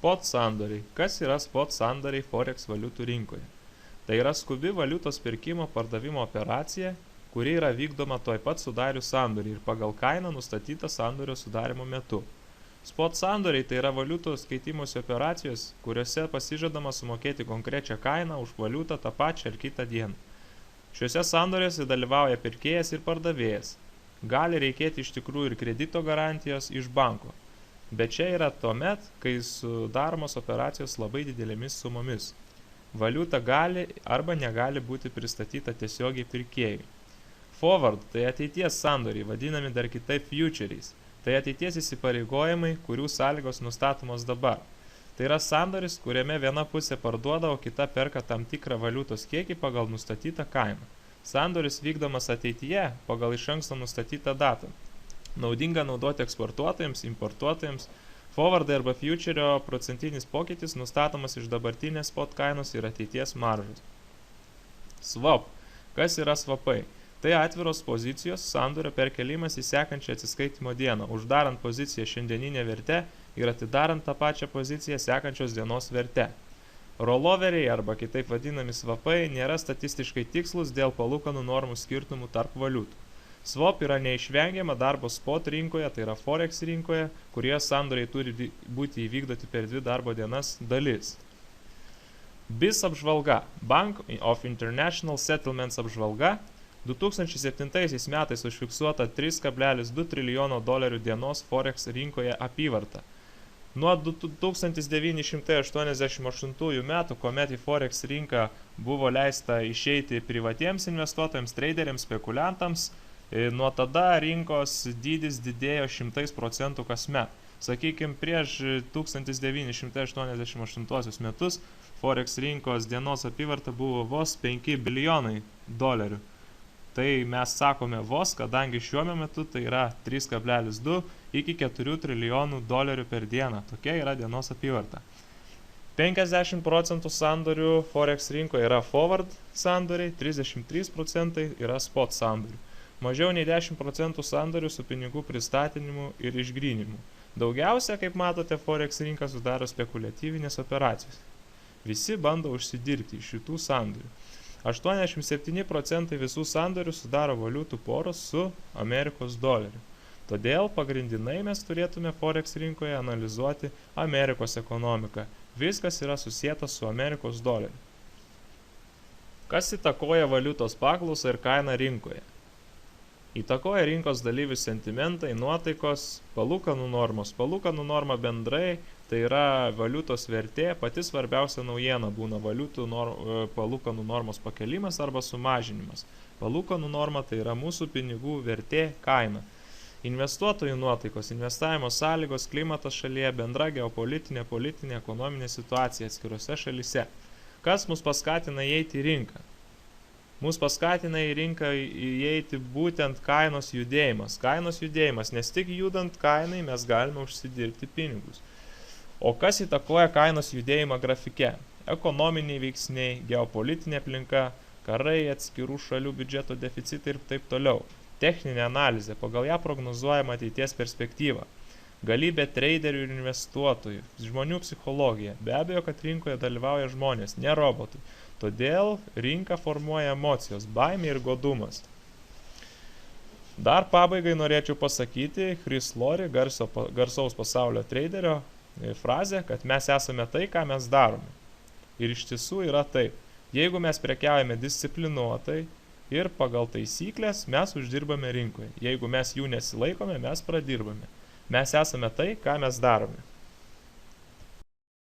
Spot sandoriai. Kas yra spot sandoriai Forex valiutų rinkoje? Tai yra skubi valiutos pirkimo pardavimo operacija, kuri yra vykdoma tuoj pat sudarius sandorį ir pagal kainą nustatytą sandorio sudarimo metu. Spot sandoriai tai yra valiutos keitimosi operacijos, kuriuose pasižadama sumokėti konkrečią kainą už valiutą tą pačią ar kitą dieną. Šiuose sandoriuose dalyvauja pirkėjas ir pardavėjas. Gali reikėti iš tikrųjų ir kredito garantijos iš banko. Bet čia yra tuomet, kai sudaromos operacijos labai didelėmis sumomis. Valiuta gali arba negali būti pristatyta tiesiogiai pirkėjui. Forward tai ateities sandoriai, vadinami dar kitaip futuriais. Tai ateities įsipareigojimai, kurių sąlygos nustatomos dabar. Tai yra sandoris, kuriame viena pusė parduoda, o kita perka tam tikrą valiutos kiekį pagal nustatytą kainą. Sandoris vykdomas ateityje pagal iš anksto nustatytą datą. Naudinga naudoti eksportuotojams, importuotojams. Forwardai arba futurio procentinis pokytis nustatomas iš dabartinės spot kainos ir ateities maržos. Swap. Kas yra swapai? Tai atviros pozicijos sandorio perkelimas į sekančią atsiskaitimo dieną, uždarant poziciją šiandieninę vertę ir atidarant tą pačią poziciją sekančios dienos verte. Rolloveriai arba kitaip vadinami swapai nėra statistiškai tikslus dėl palūkanų normų skirtumų tarp valiutų. Swap yra neišvengiama darbo spot rinkoje, tai yra Forex rinkoje, kurie sandoriai turi būti įvykdoti per 2 darbo dienas dalis. BIS apžvalga, Bank of International Settlements apžvalga, 2007 metais užfiksuota 3,2 trilijono dolerių dienos Forex rinkoje apyvarta. Nuo 1988 metų, kuomet į Forex rinką buvo leista išeiti privatiems investuotojams, traderiams, spekuliantams, nuo tada rinkos dydis didėjo 100% kasmet. Sakykime, prieš 1988 metus Forex rinkos dienos apyvarta buvo vos 5 bilijonai dolerių. Tai mes sakome vos, kadangi šiuo metu tai yra 3,2 iki 4 trilijonų dolerių per dieną. Tokia yra dienos apyvarta. 50% sandorių Forex rinkoje yra forward sandoriai, 33% yra spot sandorių. Mažiau nei 10% sandorių su pinigų pristatinimu ir išgrinimu. Daugiausia, kaip matote, Forex rinką sudaro spekuliatyvinės operacijos. Visi bando užsidirbti iš šitų sandorių. 87% visų sandorių sudaro valiutų poros su Amerikos doleriu. Todėl pagrindinai mes turėtume Forex rinkoje analizuoti Amerikos ekonomiką. Viskas yra susijęta su Amerikos doleriu. Kas įtakoja valiutos paklausą ir kainą rinkoje? Įtakoja rinkos dalyvių sentimentai, nuotaikos, palūkanų normos. Palūkanų norma bendrai tai yra valiutos vertė, pati svarbiausia naujiena būna palūkanų normos pakelimas arba sumažinimas. Palūkanų norma tai yra mūsų pinigų vertė, kaina. Investuotojų nuotaikos, investavimo sąlygos, klimatas šalyje, bendra geopolitinė, politinė, ekonominė situacija atskirose šalyse. Kas mus paskatina įeiti į rinką? Mus paskatina į rinką įeiti būtent kainos judėjimas. Kainos judėjimas, nes tik judant kainai mes galime užsidirbti pinigus. O kas įtakoja kainos judėjimą grafike? Ekonominiai veiksniai, geopolitinė aplinka, karai, atskirų šalių biudžeto deficitai ir taip toliau. Techninė analizė, pagal ją prognozuojama ateities perspektyva. Galybė traderių ir investuotojų, žmonių psichologija. Be abejo, kad rinkoje dalyvauja žmonės, ne robotai. Todėl rinką formuoja emocijos, baimė ir godumas. Dar pabaigai norėčiau pasakyti Chris Lori, garsaus pasaulio traderio, frazę, kad mes esame tai, ką mes darome. Ir iš tiesų yra taip. Jeigu mes prekiaujame disciplinuotai ir pagal taisyklės, mes uždirbame rinkoje. Jeigu mes jų nesilaikome, mes pradirbame. Mes esame tai, ką mes darome.